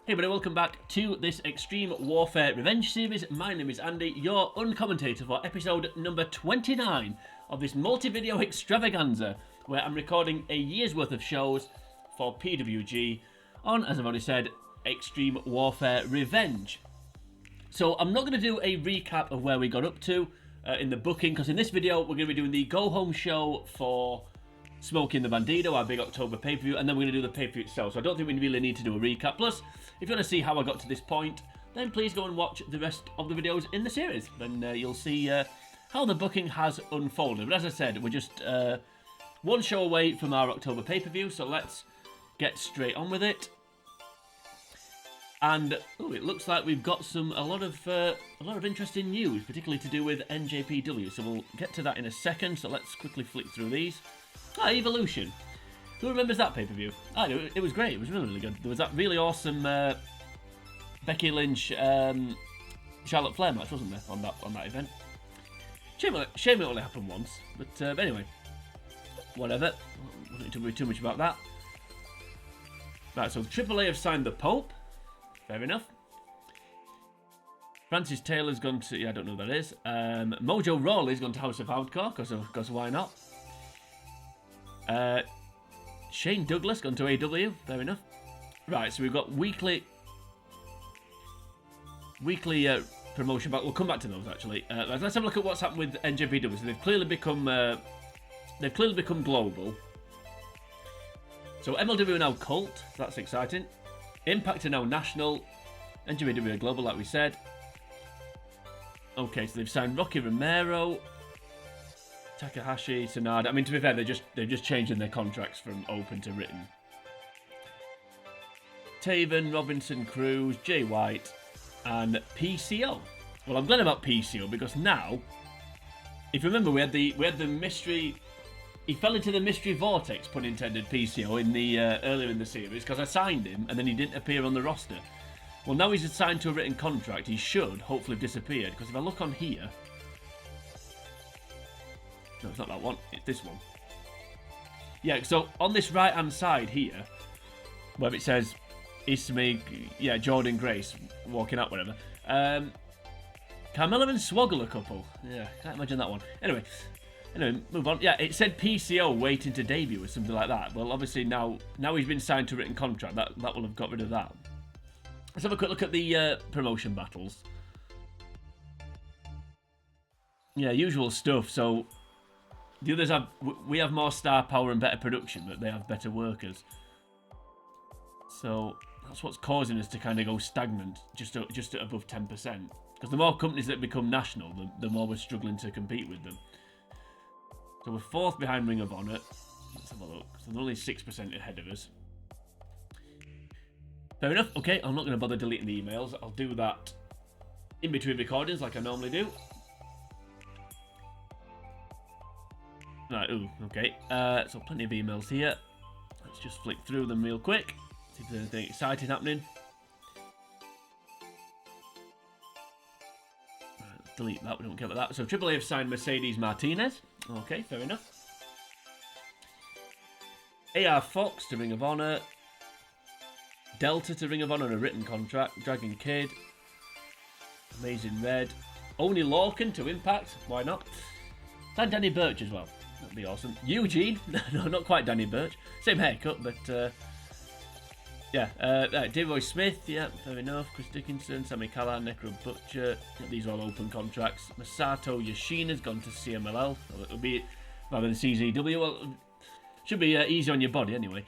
Hey everybody, welcome back to this Extreme Warfare Revenge series. My name is Andy, your uncommentator for episode number 29 of this multi-video extravaganza, where I'm recording a year's worth of shows for PWG on, as I've already said, Extreme Warfare Revenge. So I'm not going to do a recap of where we got up to in the booking, because in this video we're going to be doing the go-home show for Smokey and the Bandido, our big October pay-per-view, and then we're going to do the pay-per-view itself. So I don't think we really need to do a recap. Plus, if you want to see how I got to this point, then please go and watch the rest of the videos in the series. Then you'll see how the booking has unfolded. But as I said, we're just one show away from our October pay-per-view, so let's get straight on with it. And it looks like we've got a lot of interesting news, particularly to do with NJPW. So we'll get to that in a second. So let's quickly flick through these. Evolution. Who remembers that pay-per-view? It was great. It was really, really good. There was that really awesome Becky Lynch, Charlotte Flair match, wasn't there, on that event? Shame it only happened once. But anyway, whatever. I don't need to worry too much about that. Right, so AAA have signed the Pope. Fair enough. Francis Taylor's gone to... Yeah, I don't know who that is. Mojo Rawley's gone to House of Hardcore, because why not? Shane Douglas gone to AW. Fair enough. Right, so we've got weekly promotion, but we'll come back to those actually. Let's have a look at what's happened with NJPW. So they've clearly become global. So MLW are now Cult. That's exciting. Impact are now national. NJPW are global, like we said. Okay, so they've signed Rocky Romero, Takahashi, Sanada. I mean, to be fair, they're just changing their contracts from open to written. Taven, Robinson, Cruz, Jay White, and PCO. Well, I'm glad about PCO because now, if you remember, we had the mystery. He fell into the mystery vortex, pun intended, PCO in the earlier in the series because I signed him and then he didn't appear on the roster. Well, now he's assigned to a written contract. He should hopefully have disappeared because if I look on here. No, it's not that one. It's this one. Yeah, so on this right-hand side here, where it says Ismi, yeah, Jordan Grace walking out, whatever. Carmella and Swoggle couple. Yeah, can't imagine that one. Anyway, move on. Yeah, it said PCO waiting to debut or something like that. Well, obviously now he's been signed to a written contract. That will have got rid of that. Let's have a quick look at the promotion battles. Yeah, usual stuff. So the others we have more star power and better production, but they have better workers. So that's what's causing us to kind of go stagnant, just at above 10%. Because the more companies that become national, the more we're struggling to compete with them. So we're fourth behind Ring of Honor. Let's have a look. So they're only 6% ahead of us. Fair enough. Okay, I'm not going to bother deleting the emails. I'll do that in between recordings like I normally do. Right, okay. So plenty of emails here. Let's just flick through them real quick. See if there's anything exciting happening. Right, delete that, we don't care about that. So AAA have signed Mercedes Martinez. Okay, fair enough. AR Fox to Ring of Honor. Delta to Ring of Honor on a written contract. Dragon Kid. Amazing Red. Oni Lorcan to Impact. Why not? And Danny Burch as well. That'd be awesome. Eugene. No, not quite Danny Burch. Same haircut, but yeah. Devoy Smith. Yeah, fair enough. Chris Dickinson. Sammy Callan. Necro Butcher. Yeah, these are all open contracts. Masato Yoshina's gone to CMLL. It'll be rather than CZW. Well, should be easy on your body anyway.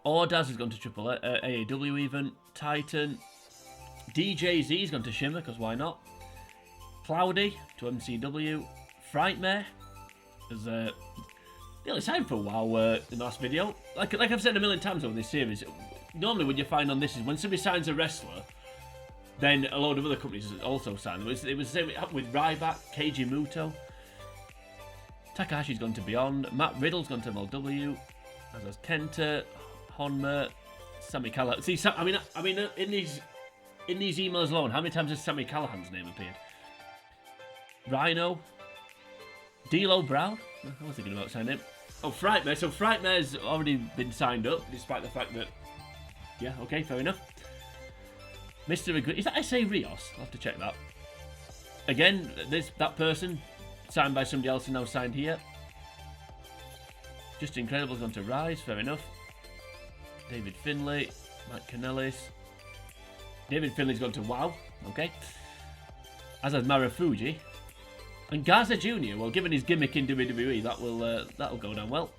Ordaz has gone to AAW even. Titan. DJZ's gone to Shimmer, because why not? Cloudy to MCW. Frightmare has the only signed for a while in the last video. Like I've said a million times over this series, normally what you find on this is when somebody signs a wrestler, then a load of other companies also sign them. It was the same with Ryback, Keiji Muto. Takahashi's gone to Beyond. Matt Riddle's gone to MLW. As has Kenta, Honma, Sammy Callahan. See, I mean, in these emails alone, how many times has Sammy Callahan's name appeared? Rhino, D'Lo Brown. I was thinking about signing him. Oh, Frightmare. So Frightmare's already been signed up, despite the fact that Yeah, okay, fair enough. Mr. Is that S.A. Rios? I'll have to check that. Again, that person, signed by somebody else and now signed here. Just Incredible's gone to Rise, fair enough. David Finlay, Mike Kanellis. David Finlay's gone to WoW, okay. As has Marufuji. And Garza Jr., well, given his gimmick in WWE, that'll go down well.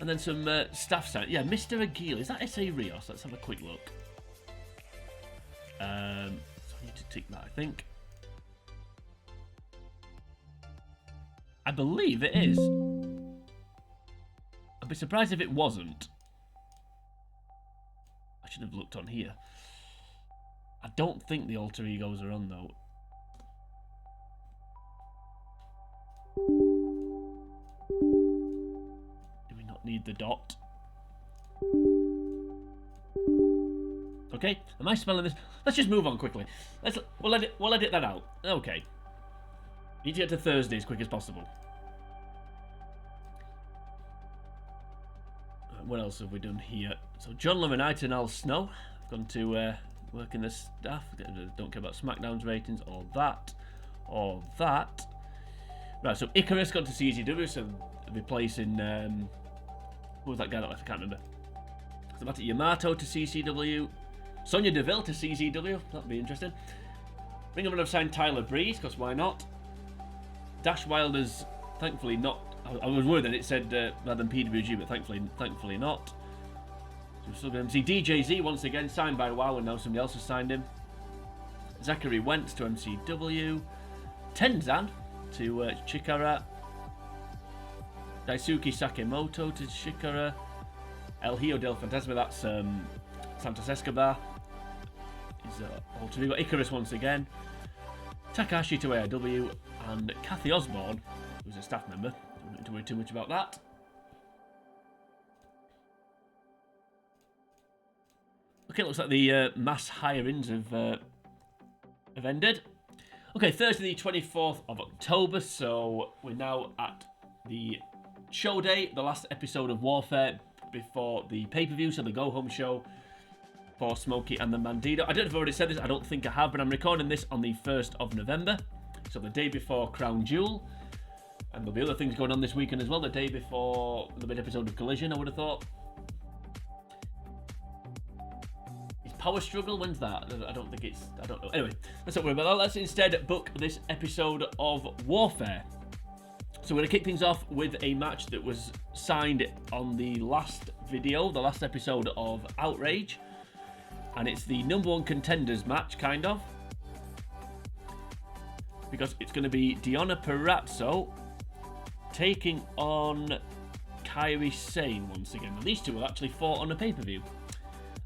And then some staff sign. Yeah, Mr. Aguila. Is that S.A. Rios? Let's have a quick look. So I need to tick that, I think. I believe it is. I'd be surprised if it wasn't. I should have looked on here. I don't think the alter egos are on, though. Do we not need the dot? Okay, am I spelling this? Let's just move on quickly. We'll edit that out. Okay. Need to get to Thursday as quick as possible. What else have we done here? So John Laurinaitis and Al Snow have gone to work in the staff. Don't care about SmackDown's ratings or that. Right, so Icarus gone to CZW, so replacing who was that guy that left? I can't remember. Samata Yamato to CCW. Sonya Deville to CZW. That'd be interesting. Ring of Honor have signed Tyler Breeze, because why not? Dash Wilder's thankfully not. I was worried that it said rather than PWG, but thankfully not. So we're still going to see DJZ once again signed by WoW, and now somebody else has signed him. Zachary Wentz to MCW. Tenzan to Chikara. Daisuke Sakamoto to Chikara. El Hijo del Fantasma, that's Santos Escobar. He's alter ego. Icarus once again. Takashi to AIW. And Kathy Osborne, who's a staff member. Don't need to worry too much about that. Okay, looks like the mass hirings have ended. Okay, Thursday the 24th of October, so we're now at the show day, the last episode of Warfare before the pay-per-view, so the go-home show for Smokey and the Bandido. I don't know if I've already said this, I don't think I have, but I'm recording this on the 1st of November, so the day before Crown Jewel, and there'll be other things going on this weekend as well, the day before the mid-episode of Collision, I would have thought. Power Struggle, when's that? I don't know. Anyway, let's not worry about that. Let's instead book this episode of Warfare. So we're going to kick things off with a match that was signed on the last video, the last episode of Outrage. And it's the #1 contenders match, kind of. Because it's going to be Deonna Purrazzo taking on Kairi Sane once again. And these two have actually fought on a pay-per-view.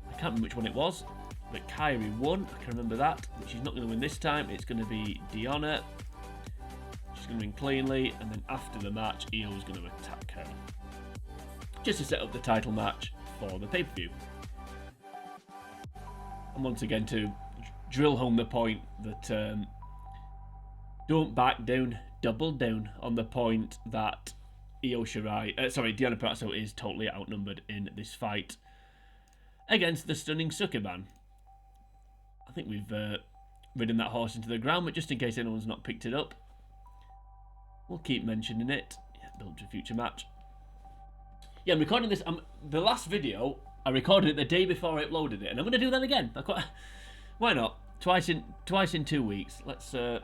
I can't remember which one it was, but Kairi won. I can remember that. But she's not going to win this time. It's going to be Deonna. She's going to win cleanly, and then after the match, Io is going to attack her. Just to set up the title match for the pay-per-view. And once again, to drill home the point that don't back down, double down on the point that Deonna Purrazzo is totally outnumbered in this fight against the stunning Sukeban. I think we've ridden that horse into the ground, but just in case anyone's not picked it up, we'll keep mentioning it. Yeah, build to a future match. Yeah, I'm recording this. The last video, I recorded it the day before I uploaded it, and I'm going to do that again. Why not? Twice in 2 weeks. Let's. That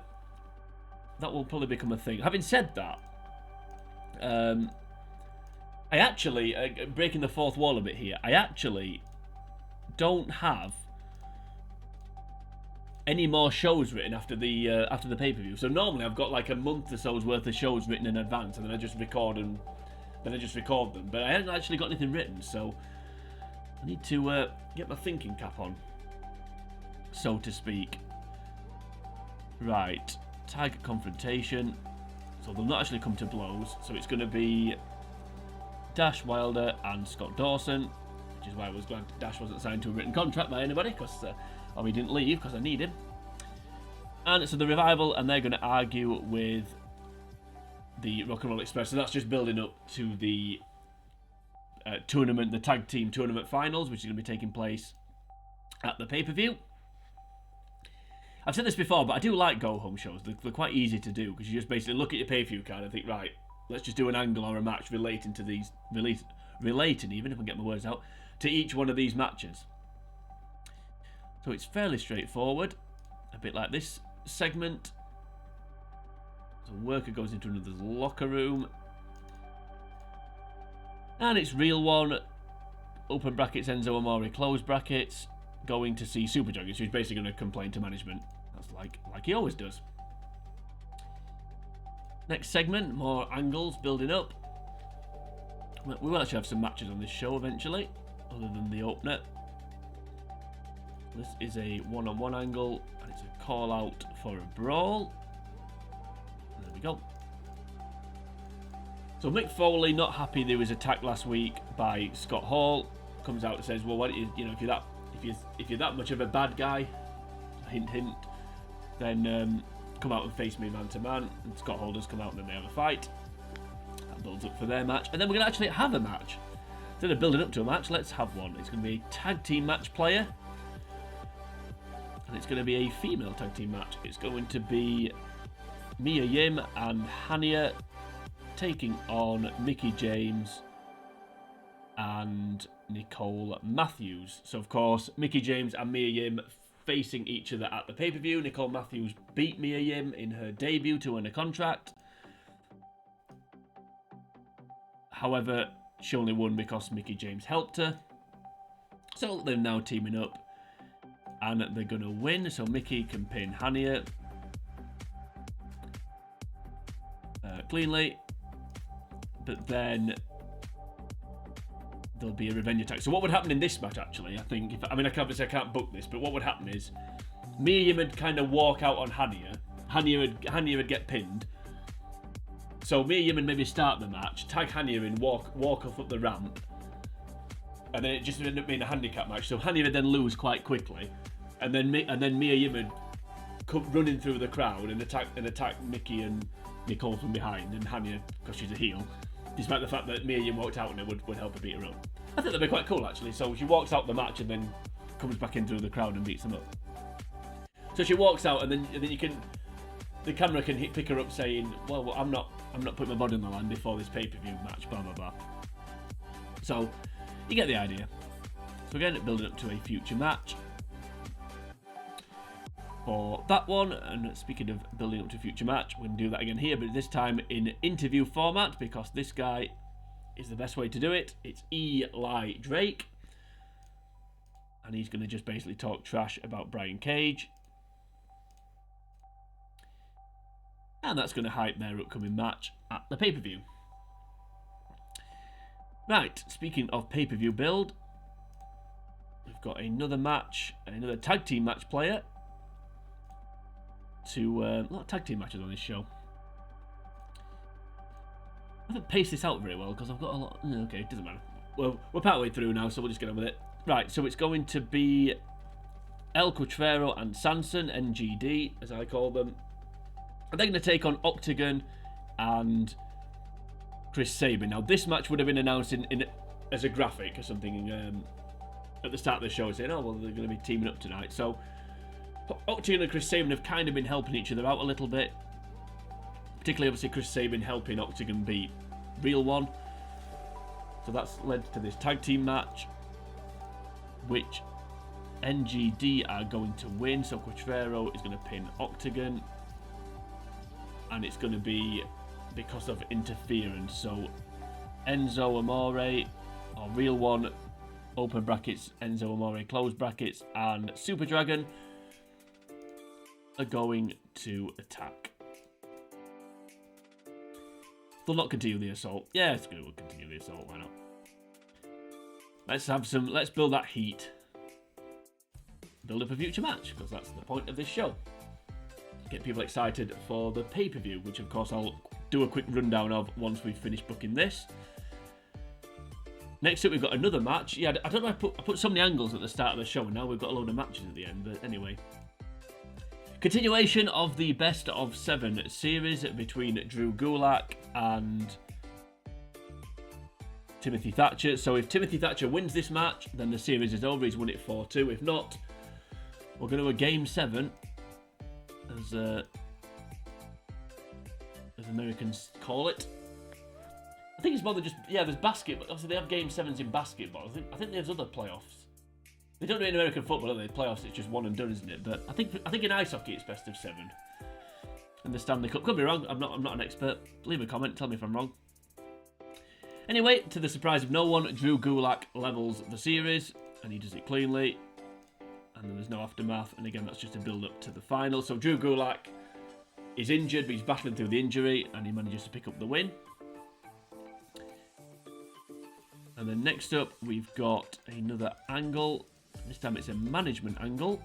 will probably become a thing. Having said that, I actually breaking the fourth wall a bit here. I actually don't have any more shows written after the pay-per-view. So normally I've got like a month or so's worth of shows written in advance, and then I just record them. But I haven't actually got anything written, so I need to get my thinking cap on, so to speak. Right, tag confrontation. So they'll not actually come to blows. So it's going to be Dash Wilder and Scott Dawson. Which is why I was glad Dash wasn't signed to a written contract by anybody, or he didn't leave because I need him. And so the Revival, and they're going to argue with the Rock and Roll Express. So that's just building up to the tournament, the tag team tournament finals, which is going to be taking place at the pay-per-view. I've said this before, but I do like go-home shows. They're quite easy to do because you just basically look at your pay-per-view card and think, right, let's just do an angle or a match relating to these, relating even if I can get my words out, to each one of these matches. So it's fairly straightforward, a bit like this segment. So worker goes into another locker room, and it's Real One, open brackets, Enzo Amore, close brackets, going to see Super Dragon, who's basically going to complain to management. That's like he always does. Next segment, more angles building up. We will actually have some matches on this show eventually, other than the opener. This is a one-on-one angle, and it's a call out for a brawl. And there we go. So Mick Foley, not happy there was attacked last week by Scott Hall, comes out and says, well, what, you know, if you're that much of a bad guy, hint hint, then come out and face me man to man. And Scott Hall does come out and then they have a fight. That builds up for their match, and then we're going to actually have a match. Instead of building up to a match, let's have one. It's going to be a tag team match player, and it's going to be a female tag team match. It's going to be Mia Yim and Hania taking on Mickie James and Nicole Matthews. So of course, Mickie James and Mia Yim facing each other at the pay-per-view. Nicole Matthews beat Mia Yim in her debut to win a contract. However, she only won because Mickie James helped her. So they're now teaming up and they're going to win. So Mickie can pin Hania cleanly. But then there'll be a revenge attack. So what would happen in this match, actually, I think, I can't book this, but what would happen is Mia Yim would kind of walk out on Hania. Hania would get pinned. So Mia Yim would maybe start the match, tag Hania in, walk off up the ramp, and then it just would end up being a handicap match. So Hania would then lose quite quickly, and then Mia Yim would come running through the crowd and attack Mickie and Nicole from behind, and Hania, because she's a heel, despite the fact that Mia Yim walked out and it would help her beat her up. I think that'd be quite cool, actually. So she walks out the match and then comes back in through the crowd and beats them up. So she walks out and then the camera can pick her up saying, well, I'm not putting my body on the line before this pay-per-view match, blah blah blah. So you get the idea. So again, building up to a future match for that one. And speaking of building up to a future match, we're going to do that again here, but this time in interview format, because this guy is the best way to do it. It's Eli Drake, and he's going to just basically talk trash about Brian Cage, and that's going to hype their upcoming match at the pay-per-view. Right, speaking of pay-per-view build, we've got another match, another tag team match player to a lot of tag team matches on this show. I haven't paced this out very well because I've got a lot. Okay, it doesn't matter. Well, we're partway through now, so we'll just get on with it. Right, so it's going to be El Cutrero and Sanson, NGD as I call them. And they're going to take on Octagon and Chris Sabin. Now, this match would have been announced in as a graphic or something at the start of the show, saying, oh, well, they're going to be teaming up tonight. So Octagon and Chris Sabin have kind of been helping each other out a little bit. Particularly, obviously, Chris Sabin helping Octagon beat Real One. So that's led to this tag team match, which NGD are going to win. So Cutrero is going to pin Octagon, and it's going to be because of interference. So Enzo Amore, or Real One, open brackets, Enzo Amore, close brackets, and Super Dragon are going to attack. They'll not continue the assault. Yeah, it's going to continue the assault. Why not? Let's build that heat. Build up a future match, because that's the point of this show. Get people excited for the pay-per-view, which of course I'll do a quick rundown of once we've finished booking this. Next up, we've got another match. Yeah, I don't know, I put so many angles at the start of the show, and now we've got a load of matches at the end, but anyway. Continuation of the best of 7 series between Drew Gulak and Timothy Thatcher. So if Timothy Thatcher wins this match, then the series is over. He's won it 4-2. If not, we're going to a Game 7, as Americans call it. I think it's more than just, there's basketball. Obviously, they have Game 7s in basketball. I think there's other playoffs. They don't do it in American football, do they? Playoffs, it's just one and done, isn't it? But I think in ice hockey, it's best of 7. And the Stanley Cup. Could be wrong. I'm not an expert. Leave a comment. Tell me if I'm wrong. Anyway, to the surprise of no one, Drew Gulak levels the series, and he does it cleanly. And then there's no aftermath. And again, that's just a build-up to the final. So Drew Gulak is injured, but he's battling through the injury, and he manages to pick up the win. And then next up, we've got another angle. This time it's a management angle.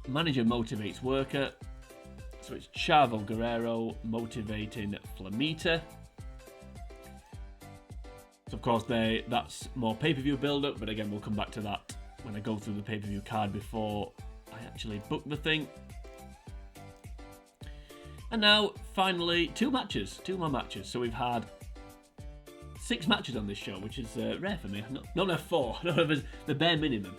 Manager motivates worker. So it's Chavo Guerrero motivating Flamita. So of course that's more pay-per-view build-up, but again we'll come back to that when I go through the pay-per-view card before I actually book the thing. And now, finally, 2 more matches. So we've had 6 matches on this show, which is rare for me. Not 4. Not the bare minimum.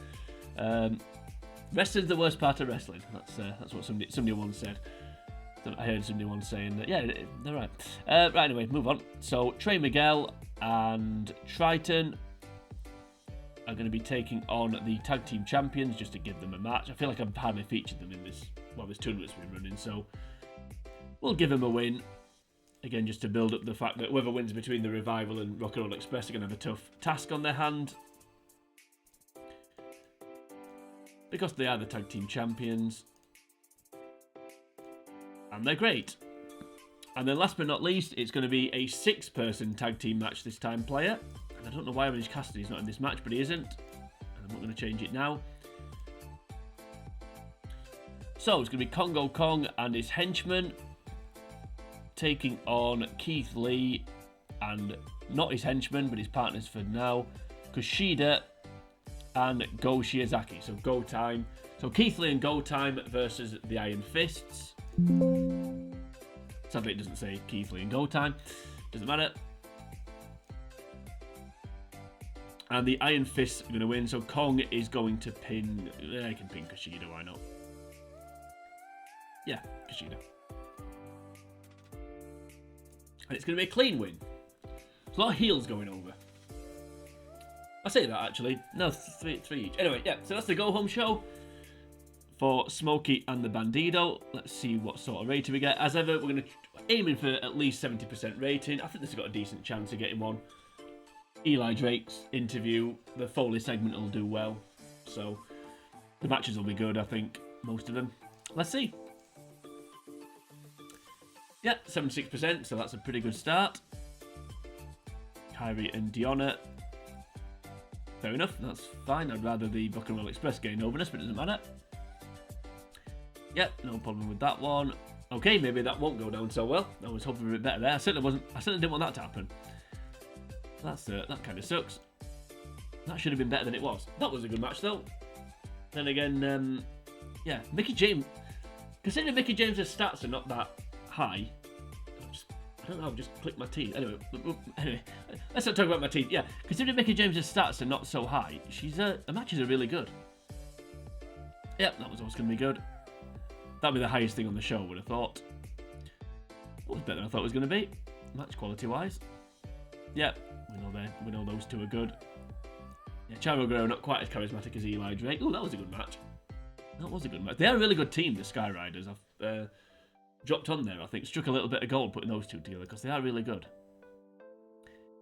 Wrestling's the worst part of wrestling. That's what somebody once said. I heard somebody once saying that. Yeah, they're right. Right, anyway, move on. So Trey Miguel and Triton are going to be taking on the tag team champions just to give them a match. I feel like I've hardly featured them in this tournament's been running, so we'll give them a win. Again, just to build up the fact that whoever wins between the Revival and Rock and Roll Express are going to have a tough task on their hand, because they are the tag team champions. And they're great. And then last but not least, it's going to be a 6-person tag team match this time, player. And I don't know why Orange Cassidy's not in this match, but he isn't. And I'm not going to change it now. So it's going to be Kongo Kong and his henchmen taking on Keith Lee and not his henchmen, but his partners for now, Kushida and Go Shiozaki. So Go Time. So Keith Lee and Go Time versus the Iron Fists. Sadly, it doesn't say Keith Lee and Go Time. Doesn't matter. And the Iron Fists are going to win. So Kong is going to pin. I can pin Kushida. Why not? Yeah, Kushida. And it's going to be a clean win. There's a lot of heels going over. I say that actually. No, three each. Anyway, yeah. So that's the go home show for Smokey and the Bandido. Let's see what sort of rating we get. As ever, we're going to aiming for at least 70% rating. I think this has got a decent chance of getting one. Eli Drake's interview, the Foley segment will do well. So the matches will be good, I think. Most of them. Let's see. Yeah, 76%, so that's a pretty good start. Kyrie and Diona. Fair enough, that's fine. I'd rather the Rock and Roll Express gain over us, but it doesn't matter. Yep, no problem with that one. Okay, maybe that won't go down so well. I was hoping for a bit better there. I certainly didn't want that to happen. That kind of sucks. That should have been better than it was. That was a good match though. Then again, yeah, Mickie James. Considering Mickie James' stats are not that high, I don't know, I've just clicked my teeth. Anyway, let's not talk about my teeth. Yeah, considering Mickie James' stats are not so high, her matches are really good. Yep, that was always going to be good. That'd be the highest thing on the show, would have thought. It was better than I thought it was going to be, match quality wise. Yep, we know those two are good. Yeah, Chavo Guerrero not quite as charismatic as Eli Drake. Oh, that was a good match. That was a good match. They are a really good team, the Skyriders. I've dropped on there, I think. Struck a little bit of gold putting those two together because they are really good.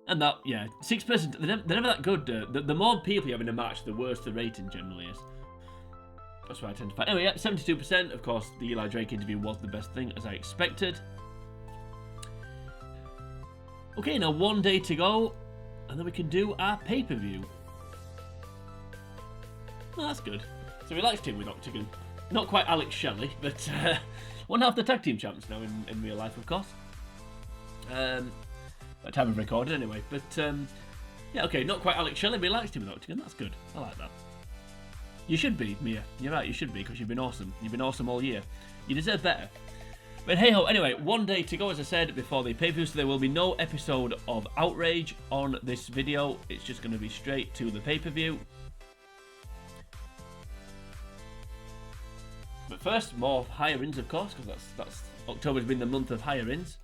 And that, yeah, 6%, they're never that good. The more people you have in a match, the worse the rating generally is. That's what I tend to find. Anyway, yeah, 72%. Of course, the Eli Drake interview was the best thing, as I expected. Okay, now 1 day to go, and then we can do our pay-per-view. Oh, that's good. So we liked him with Octagon. Not quite Alex Shelley, but one half the tag team champs now in real life, of course. At time of recording, anyway. But yeah, okay, not quite Alex Shelley, but we liked him with Octagon. That's good. I like that. You should be, Mia. You're right, you should be, because you've been awesome. You've been awesome all year. You deserve better. But hey ho, anyway, one day to go, as I said, before the pay-per-view, so there will be no episode of Outrage on this video. It's just going to be straight to the pay-per-view. But first, more hire-ins, of course, because that's October's been the month of hire-ins.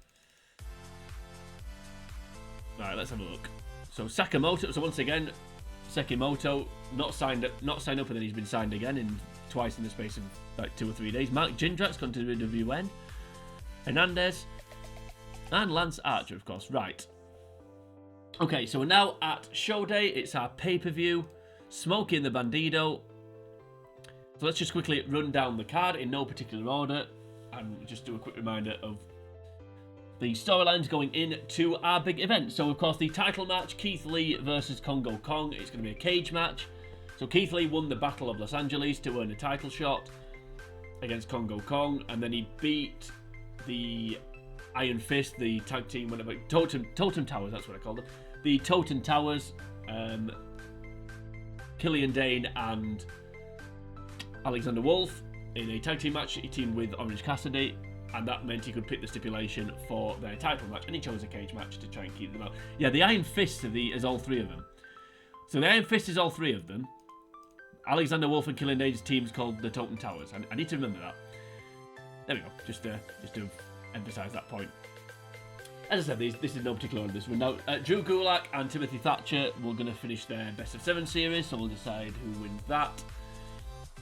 Alright, let's have a look. So Sakamoto, so once again, Sekimoto not signed up, and then he's been signed again twice in the space of like 2 or 3 days. Mark Jindrak's gone to the WN. Hernandez and Lance Archer, of course. Right. Okay, so we're now at show day. It's our pay-per-view. Smokey and the Bandido. So let's just quickly run down the card in no particular order and just do a quick reminder of the storylines going into our big event. So, of course, the title match, Keith Lee versus Kongo Kong. It's going to be a cage match. So Keith Lee won the Battle of Los Angeles to earn a title shot against Kongo Kong, and then he beat the Iron Fist, the tag team, whatever, Totem Towers, that's what I call them. The Totem Towers, Killian Dane and Alexander Wolf in a tag team match. He teamed with Orange Cassidy, and that meant he could pick the stipulation for their title match, and he chose a cage match to try and keep them out. Yeah, the Iron Fist is all 3 of them. So the Iron Fist is all 3 of them. Alexander Wolf and Killian Dane's team is called the Totem Towers. I need to remember that. There we go, just to emphasise that point. As I said, this is no particular order. This one now. Drew Gulak and Timothy Thatcher were going to finish their best of 7 series, so we'll decide who wins that.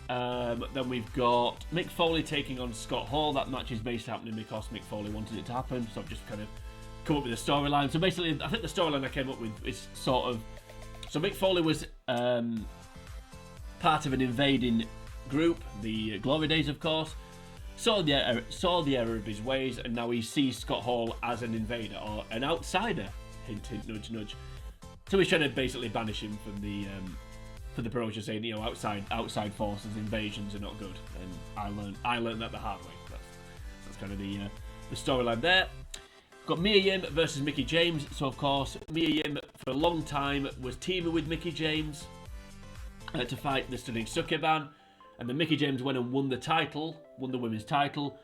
Then we've got Mick Foley taking on Scott Hall. That match is basically happening because Mick Foley wanted it to happen, so I've just kind of come up with a storyline. So basically, I think the storyline I came up with is sort of... So Mick Foley was part of an invading group, the Glory Days, of course. Saw the error of his ways, and now he sees Scott Hall as an invader or an outsider. Hint, hint, nudge, nudge. So he's trying to basically banish him from the promotion, saying, you know, outside forces, invasions are not good. And I learned that the hard way. That's kind of the storyline there. We've got Mia Yim versus Mickie James. So of course, Mia Yim for a long time was teaming with Mickie James to fight the stunning Sukeban. And then Mickie James went and won the women's title.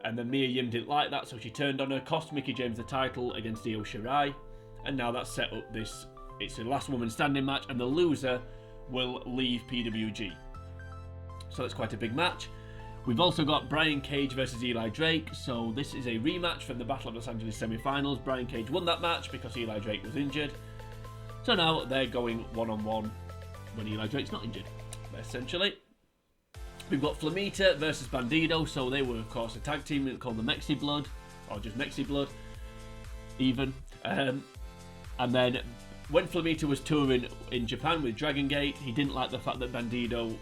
And then Mia Yim didn't like that, so she turned on her, cost Mickie James the title against Io Shirai. And now that's set up this, it's a last woman standing match, and the loser will leave PWG. So that's quite a big match. We've also got Brian Cage versus Eli Drake. So this is a rematch from the Battle of Los Angeles semi-finals. Brian Cage won that match because Eli Drake was injured. So now they're going one-on-one when Eli Drake's not injured, essentially. We've got Flamita versus Bandido. So they were, of course, a tag team called the Mexi Blood, or just Mexi Blood, even. And then when Flamita was touring in Japan with Dragon Gate, he didn't like the fact that Bandido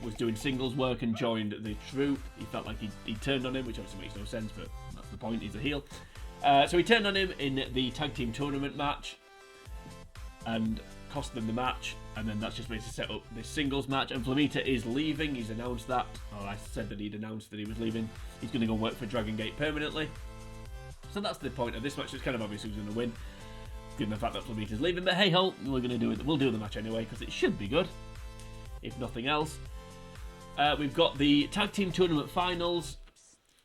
was doing singles work and joined the troupe. He felt like he turned on him, which obviously makes no sense, but that's the point, he's a heel. So he turned on him in the tag team tournament match and cost them the match, and then that's just basically set up this singles match. And Flamita is leaving, he's announced that, or I said that he'd announced that he was leaving. He's going to go work for Dragon Gate permanently. So that's the point of this match. It's kind of obvious who's going to win, given the fact that Flamita's leaving. But hey ho, we'll do the match anyway, because it should be good, if nothing else. We've got the tag team tournament finals.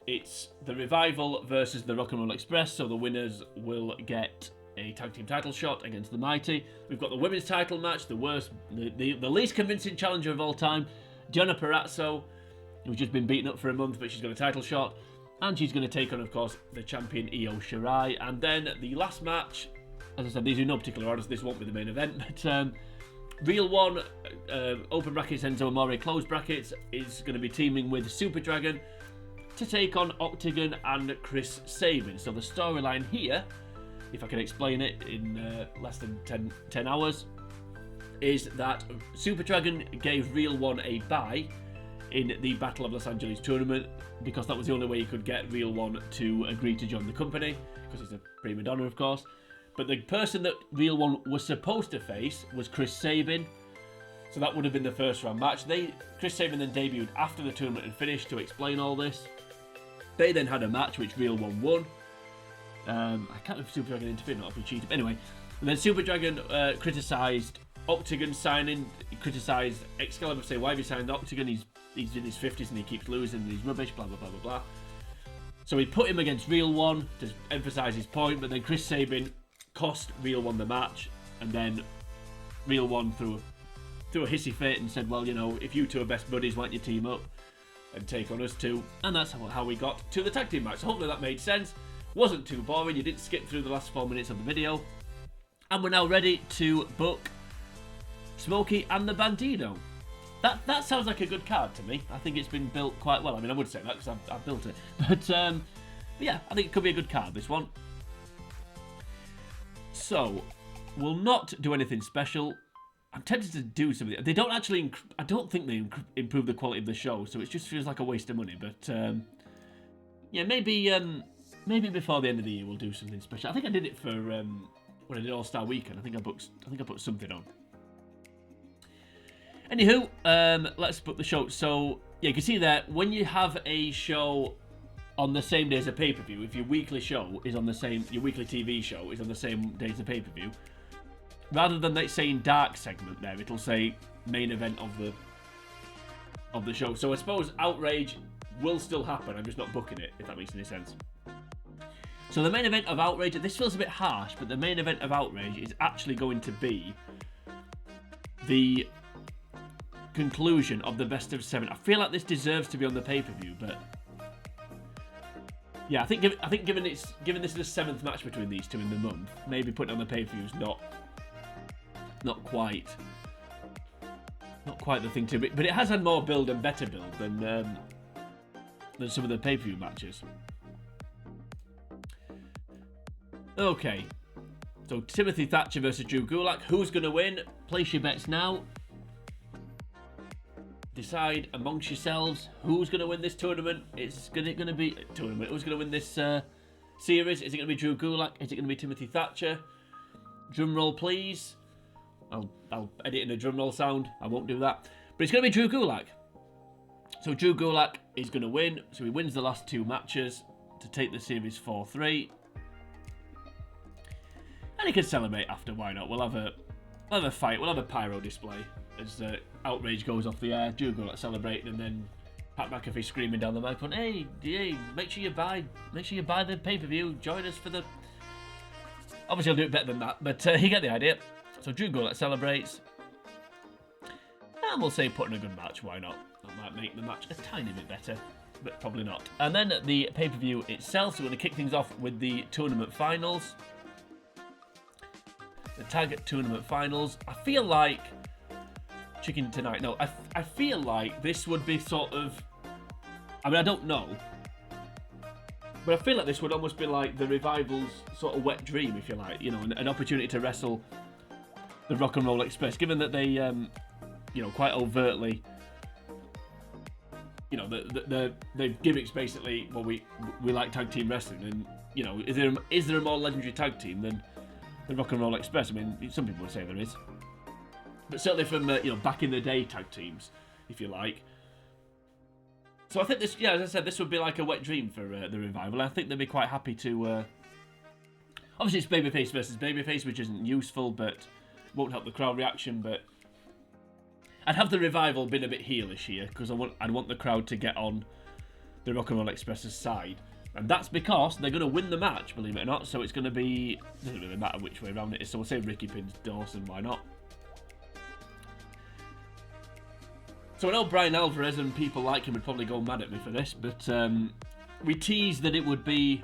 It's the Revival versus the Rock and Roll Express, so the winners will get a tag team title shot against the Mighty. We've got the women's title match, the least convincing challenger of all time, Gianna Perazzo, who's just been beaten up for a month, but she's got a title shot, and she's going to take on, of course, the champion Io Shirai. And then the last match, as I said, these are no particular order, so this won't be the main event, but Real One, open brackets, Enzo Amore, close brackets, is going to be teaming with Super Dragon to take on Octagon and Chris Sabin. So the storyline here, if I can explain it in less than 10 hours, is that Super Dragon gave Real One a bye in the Battle of Los Angeles tournament because that was the only way he could get Real One to agree to join the company, because he's a prima donna, of course. But the person that Real One was supposed to face was Chris Sabin, so that would have been the first round match. Chris Sabin then debuted after the tournament had finished to explain all this. They then had a match which Real One won. I can't know if Super Dragon interfered or not, if he cheated. But anyway, and then Super Dragon criticised Octagon signing. He criticised Excalibur, saying, why have you signed Octagon? He's in his 50s and he keeps losing and he's rubbish, blah, blah, blah, blah, blah. So he put him against Real One to emphasise his point, but then Chris Sabin cost Real One the match, and then Real One threw a hissy fit and said, well, you know, if you two are best buddies, why don't you team up and take on us two? And that's how we got to the tag team match. So hopefully that made sense. Wasn't too boring. You didn't skip through the last 4 minutes of the video. And we're now ready to book Smokey and the Bandido. That sounds like a good card to me. I think it's been built quite well. I mean, I would say that because I've built it. But yeah, I think it could be a good card, this one. So, we'll not do anything special. I'm tempted to do something. They don't actually... I don't think they improve the quality of the show, so it just feels like a waste of money. But, yeah, maybe before the end of the year we'll do something special. I think I did it for... when I did All-Star Weekend. I think I put something on. Anywho, let's book the show. So, yeah, you can see that when you have a show on the same day as a pay-per-view, if your weekly show is on the same, your weekly TV show is on the same day as the pay-per-view, rather than that saying dark segment there, it'll say main event of the show. So I suppose Outrage will still happen. I'm just not booking it, if that makes any sense. So the main event of Outrage, this feels a bit harsh, but the main event of Outrage is actually going to be the conclusion of the best of 7. I feel like this deserves to be on the pay-per-view, but yeah, I think given this is the 7th match between these two in the month, maybe putting it on the pay-per-view is not quite the thing to be. But it has had more build and better build than some of the pay-per-view matches. Okay, so Timothy Thatcher versus Drew Gulak. Who's going to win? Place your bets now. Decide amongst yourselves who's going to win this tournament. It's going to be a tournament. Who's going to win this series? Is it going to be Drew Gulak? Is it going to be Timothy Thatcher? Drum roll, please. I'll edit in a drum roll sound. I won't do that. But it's going to be Drew Gulak. So Drew Gulak is going to win. So he wins the last 2 matches to take the series 4-3. And he can celebrate after. Why not? We'll have a fight. We'll have a pyro display as Outrage goes off the air. Drew Gulak celebrating, and then Pat McAfee screaming down the microphone, "Hey, make sure you buy the pay-per-view. Join us for the." Obviously, he'll do it better than that, but you get the idea. So Drew Gulak celebrates, and we'll say put in a good match. Why not? That might make the match a tiny bit better, but probably not. And then the pay-per-view itself. So we're going to kick things off with the tournament finals. The tag tournament finals. I feel like Chicken Tonight. No, I feel like this would be sort of. I mean, I don't know, but I feel like this would almost be like the Revival's sort of wet dream, if you like. You know, an opportunity to wrestle the Rock and Roll Express, given that they, you know, quite overtly, you know, the gimmicks basically. Well, we like tag team wrestling, and you know, is there a more legendary tag team than the Rock and Roll Express? I mean, some people would say there is. But certainly from, you know, back in the day tag teams, if you like. So I think this, yeah, as I said, this would be like a wet dream for the Revival. I think they'd be quite happy to... Obviously, it's babyface versus babyface, which isn't useful, but won't help the crowd reaction. But I'd have the Revival been a bit heelish here, because I'd want the crowd to get on the Rock and Roll Express's side. And that's because they're going to win the match, believe it or not. So it's going to be... doesn't really matter which way around it is. So we'll say Ricky pins Dawson, why not? So I know Brian Alvarez and people like him would probably go mad at me for this, but we teased that it would be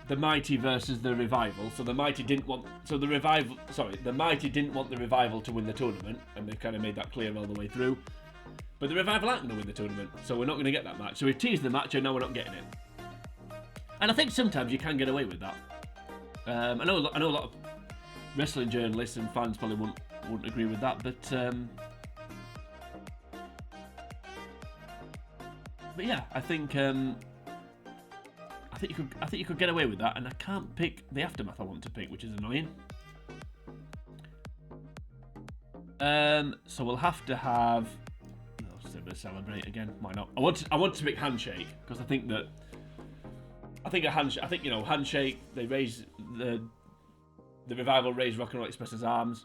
the Mighty versus the Revival. So the Mighty didn't want the Mighty didn't want the Revival to win the tournament, and they've kind of made that clear all the way through. But the Revival aren't going to win the tournament, so we're not going to get that match. So we've teased the match, and now we're not getting it. And I think sometimes you can get away with that. I know a lot of wrestling journalists and fans probably wouldn't agree with that, but yeah, I think you could get away with that, and I can't pick the Aftermath I want to pick, which is annoying. So we'll have to have. I'll just a bit of celebrate again. Why not? I want to pick Handshake because I think you know, Handshake. They raise the Revival raise Rock and Roll Express's arms.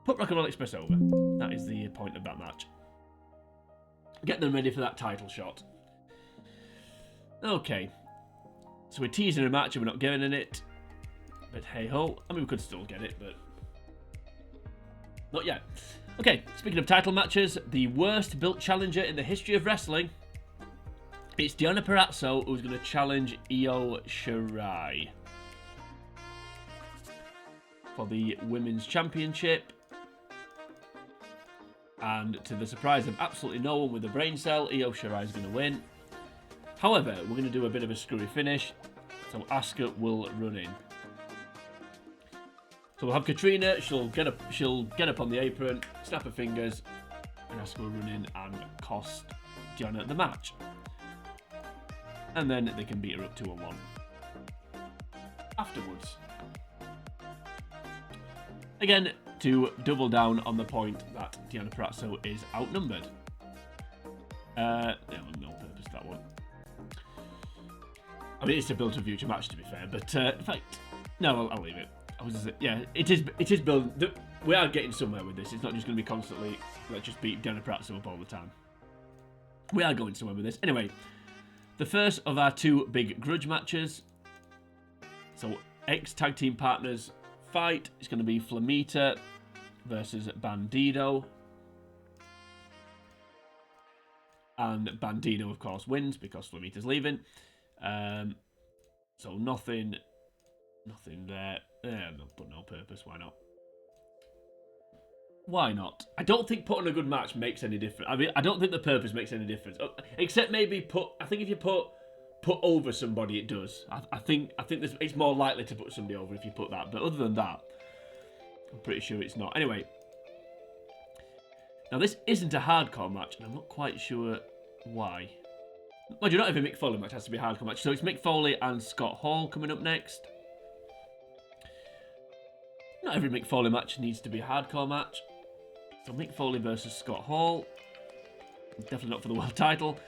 Put Rock and Roll Express over. That is the point of that match. Get them ready for that title shot. Okay. So we're teasing a match and we're not getting it. But hey ho. I mean, we could still get it, but not yet. Okay, speaking of title matches, the worst built challenger in the history of wrestling. It's Deonna Purrazzo who's going to challenge Io Shirai for the Women's Championship. And to the surprise of absolutely no one with a brain cell, Io Shirai is going to win. However, we're going to do a bit of a screwy finish, so Asuka will run in. So we'll have Katrina, she'll get up on the apron, snap her fingers, and Asuka will run in and cost Deonna the match. And then they can beat her up 2-on-1 afterwards. Again, to double down on the point that Deonna Purrazzo is outnumbered. Yeah, no purpose that one. I mean, it's a build to a future match, to be fair, but in fact, no, I'll leave it. Yeah, it is build. We are getting somewhere with this. It's not just going to be constantly, let's just beat Deonna Purrazzo up all the time. We are going somewhere with this. Anyway, the first of our two big grudge matches. So, ex-tag team partners fight is going to be Flamita versus Bandido. And Bandido, of course, wins because Flamita's leaving. So nothing there. But no purpose. Why not? Why not? I don't think putting a good match makes any difference. I mean, I don't think the purpose makes any difference. Except maybe I think if you put over somebody, it does. I think it's more likely to put somebody over if you put that. But other than that, I'm pretty sure it's not. Anyway, now this isn't a hardcore match, and I'm not quite sure why. Well, not every Mick Foley match has to be a hardcore match. So it's Mick Foley and Scott Hall coming up next. Not every Mick Foley match needs to be a hardcore match. So Mick Foley versus Scott Hall. Definitely not for the world title.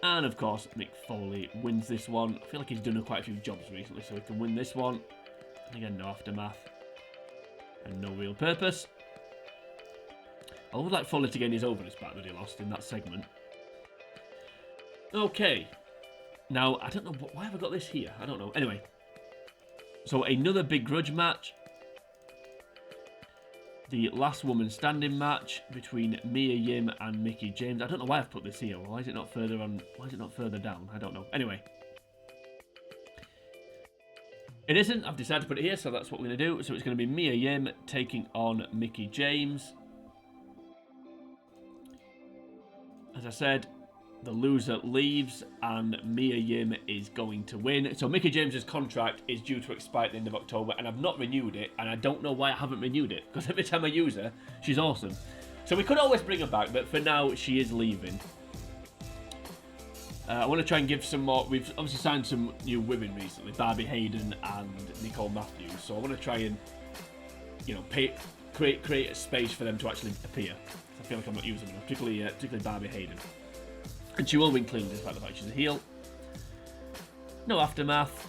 And of course, Mick Foley wins this one. I feel like he's done quite a few jobs recently, so he can win this one. And again, no aftermath. And no real purpose. I would like Foley to gain his overness back that he lost in that segment. Okay. Now, I don't know, why have I got this here? I don't know. Anyway. So, another big grudge match. The last woman standing match between Mia Yim and Mickie James. I don't know why I've put this here. Why is it not further on? Why is it not further down? I don't know. Anyway. It isn't. I've decided to put it here, so that's what we're going to do. So it's going to be Mia Yim taking on Mickie James. As I said, the loser leaves and Mia Yim is going to win. So Mickie James's contract is due to expire at the end of October, and I've not renewed it, and I don't know why I haven't renewed it, because every time I use her, she's awesome. So we could always bring her back, but for now, she is leaving. I want to try and give some more. We've obviously signed some new women recently, Barbie Hayden and Nicole Matthews. So I want to try and, you know, create a space for them to actually appear. I feel like I'm not using them, particularly Barbie Hayden. And she will win clean despite the fact she's a heel. No aftermath.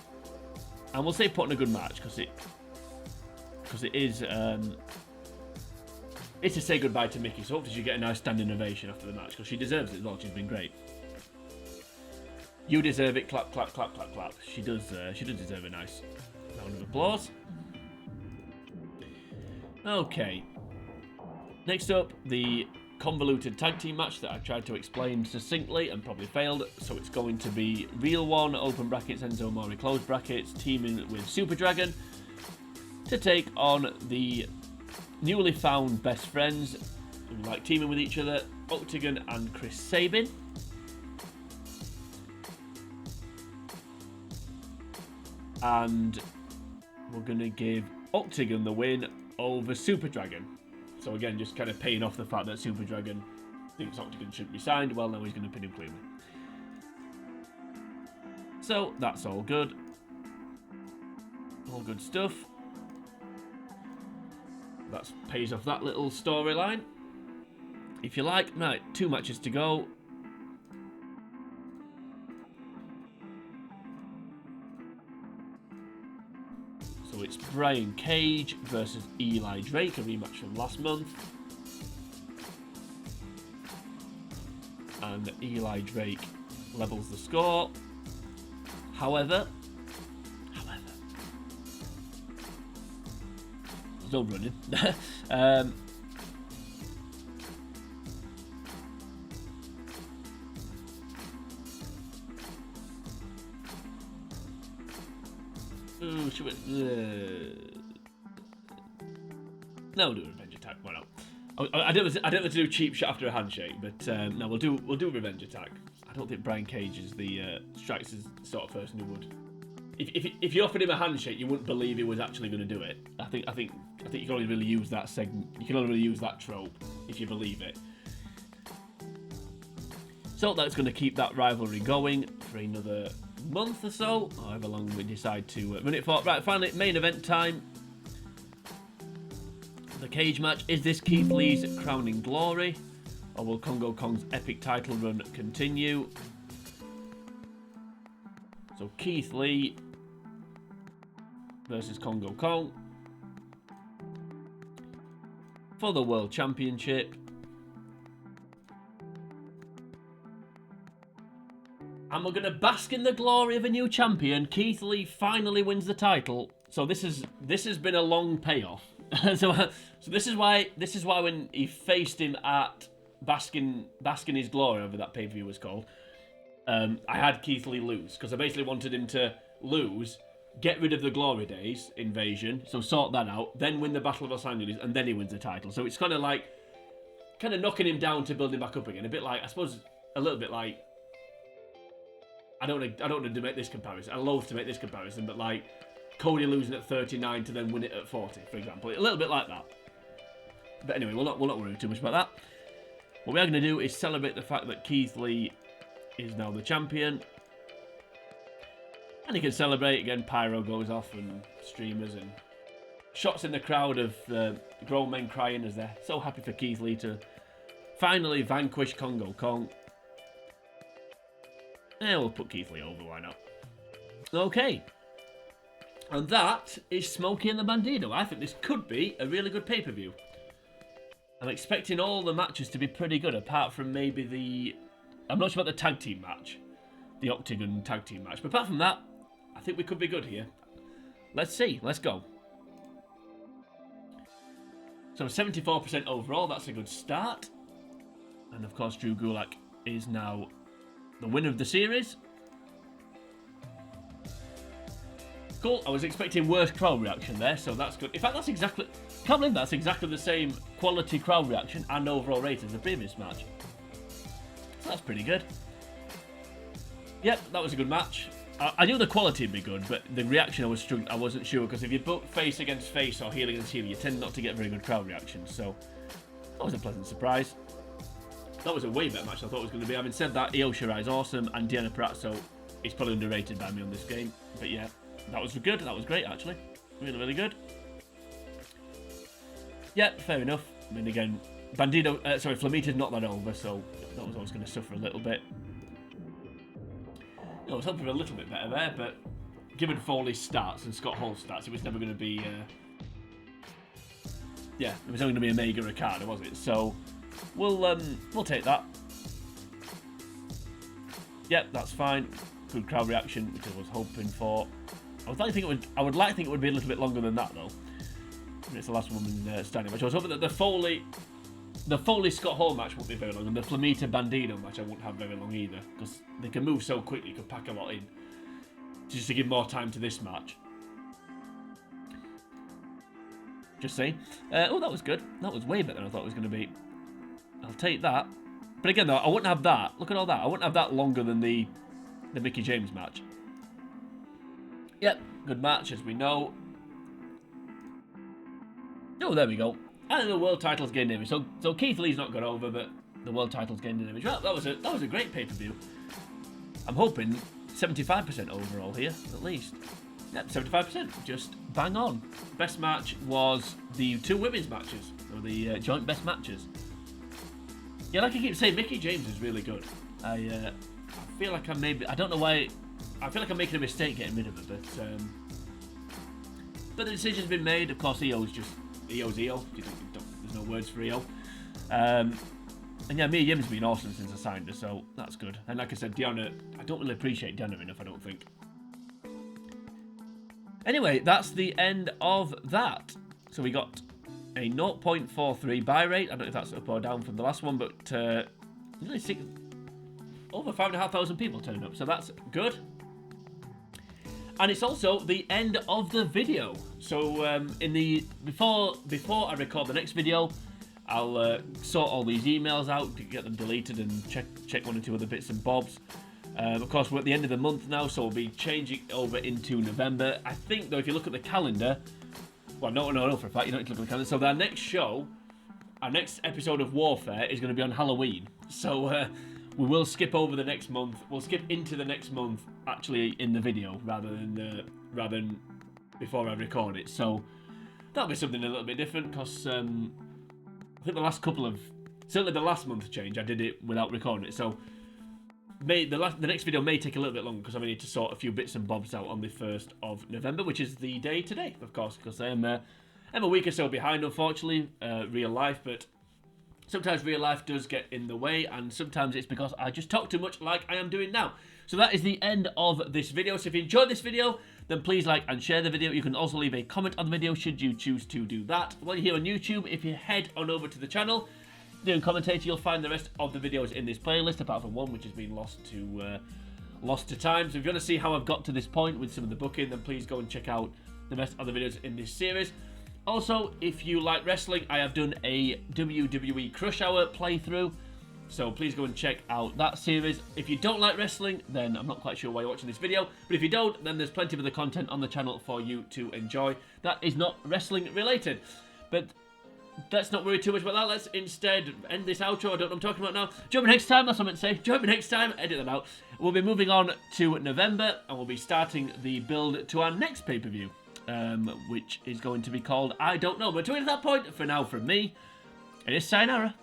And we'll say putting a good match because it is it's to say goodbye to Mickie. So hopefully she get a nice standing ovation after the match because she deserves it as well. She's been great. You deserve it. Clap, clap, clap, clap, clap. She does deserve a nice round of applause. Okay. Next up, the convoluted tag team match that I tried to explain succinctly and probably failed. So it's going to be Real One, open brackets, Enzo Amore, close brackets, teaming with Super Dragon to take on the newly found best friends who like teaming with each other, Octagon and Chris Sabin. And we're going to give Octagon the win over Super Dragon. So again, just kind of paying off the fact that Super Dragon thinks Octagon shouldn't be signed. Well, now he's going to pin him cleanly. So that's all good. All good stuff. That pays off that little storyline. If you like, right, 2 matches to go. So it's Brian Cage versus Eli Drake, a rematch from last month. And Eli Drake levels the score. However, still running. Should we, no, we'll do a revenge attack. Why not? I don't want to do cheap shot after a handshake, but no, we'll do a revenge attack. I don't think Brian Cage is the strikes as the sort of person who would. If you offered him a handshake, you wouldn't believe he was actually going to do it. I think you can only really use that segment. You can only really use that trope if you believe it. So that's going to keep that rivalry going for another month or so, however long we decide to run it for. Right, finally, main event time. The cage match. Is this Keith Lee's crowning glory, or will Kongo Kong's epic title run continue? So Keith Lee versus Kongo Kong for the World Championship. And we're going to bask in the glory of a new champion. Keith Lee finally wins the title. So this has been a long payoff. so this is why when he faced him at Basking His Glory, over that pay-per-view was called, I had Keith Lee lose, because I basically wanted him to lose, get rid of the glory days invasion, so sort that out, then win the Battle of Los Angeles, and then he wins the title. So it's kind of knocking him down to build him back up again. A bit like, I suppose, a little bit like, I don't want to make this comparison. I loathe to make this comparison, but like Cody losing at 39 to then win it at 40, for example. A little bit like that. But anyway, we'll not worry too much about that. What we are going to do is celebrate the fact that Keith Lee is now the champion. And he can celebrate again. Pyro goes off and streamers and shots in the crowd of grown men crying as they're so happy for Keith Lee to finally vanquish Kongo Kong. Yeah, we'll put Keith Lee over, why not? Okay. And that is Smokey and the Bandido. I think this could be a really good pay-per-view. I'm expecting all the matches to be pretty good, apart from maybe the... I'm not sure about the tag team match. The Octagon tag team match. But apart from that, I think we could be good here. Let's see. Let's go. So 74% overall. That's a good start. And of course, Drew Gulak is now the winner of the series. Cool. I was expecting worse crowd reaction there, so that's good. In fact, that's exactly... Can't believe that's exactly the same quality crowd reaction and overall rate as the previous match. So that's pretty good. Yep, that was a good match. I knew the quality would be good, but the reaction I wasn't sure, because if you put face against face or heel against heel, you tend not to get very good crowd reactions. So that was a pleasant surprise. That was a way better match than I thought it was going to be. Having said that, Io Shirai is awesome, and Deonna Purrazzo is probably underrated by me on this game. But yeah, that was good. That was great, actually. Really, really good. Yeah, fair enough. I mean, again, Flamita's not that over, so that was always going to suffer a little bit. I was hoping for a little bit better there, but given Foley's stats and Scott Hall's stats, it was never going to be... yeah, it was only going to be a Mega Ricardo, was it? So we'll take that. Yep, that's fine. Good crowd reaction, which I was hoping for. I would like to think it would be a little bit longer than that, though. And it's the last woman standing match. I was hoping that the Foley Scott Hall match won't be very long, and the Flamita Bandido match I won't have very long either, because they can move so quickly, you can pack a lot in, just to give more time to this match. Just saying. Oh, that was good. That was way better than I thought it was going to be. I'll take that. But again, though, I wouldn't have that. Look at all that. I wouldn't have that longer than the Mickie James match. Yep, good match, as we know. Oh, there we go. And the world title's gained image. So Keith Lee's not got over, but the world title's gained an image. Well, that was a great pay-per-view. I'm hoping 75% overall here, at least. Yep, 75%. Just bang on. Best match was the two women's matches, or the joint best matches. Yeah, like I keep saying, Mickie James is really good. I feel like I don't know why, I feel like I'm making a mistake getting rid of her, but the decision's been made. Of course, Io's Io. There's no words for Io. And yeah, Mia Yim's been awesome since I signed her, so that's good. And like I said, Deonna, I don't really appreciate Deonna enough, I don't think. Anyway, that's the end of that. So we got a 0.43 buy rate. I don't know if that's up or down from the last one, but nearly over 5,500 people turned up, so that's good. And it's also the end of the video. So before I record the next video, I'll sort all these emails out, get them deleted, and check one or two other bits and bobs. Of course, we're at the end of the month now, so we'll be changing over into November. I think, though, if you look at the calendar, well, no, for a fact, you don't need to look at the calendar. So our next show, our next episode of Warfare is going to be on Halloween. So we will skip over the next month. We'll skip into the next month, actually, in the video, rather than before I record it. So that'll be something a little bit different, because I think the last couple of, certainly the last month change, I did it without recording it. So the next video may take a little bit longer, because I may need to sort a few bits and bobs out on the 1st of November, which is the day today, of course, because I'm a week or so behind, unfortunately, real life, but sometimes real life does get in the way, and sometimes it's because I just talk too much like I am doing now. So that is the end of this video. So if you enjoyed this video, then please like and share the video. You can also leave a comment on the video should you choose to do that. While you're here on YouTube, if you head on over to the channel, doing commentator, you'll find the rest of the videos in this playlist, apart from one which has been lost to time. So if you want to see how I've got to this point with some of the booking, then please go and check out the rest of the videos in this series. Also, if you like wrestling, I have done a WWE Crush Hour playthrough, so please go and check out that series. If you don't like wrestling, then I'm not quite sure why you're watching this video, but if you don't, then there's plenty of other content on the channel for you to enjoy that is not wrestling related. But let's not worry too much about that. Let's instead end this outro. I don't know what I'm talking about now. Join me next time. That's what I meant to say. Join me next time. Edit that out. We'll be moving on to November, and we'll be starting the build to our next pay-per-view, which is going to be called I Don't Know. But to at that point, for now, from me, it is sayonara.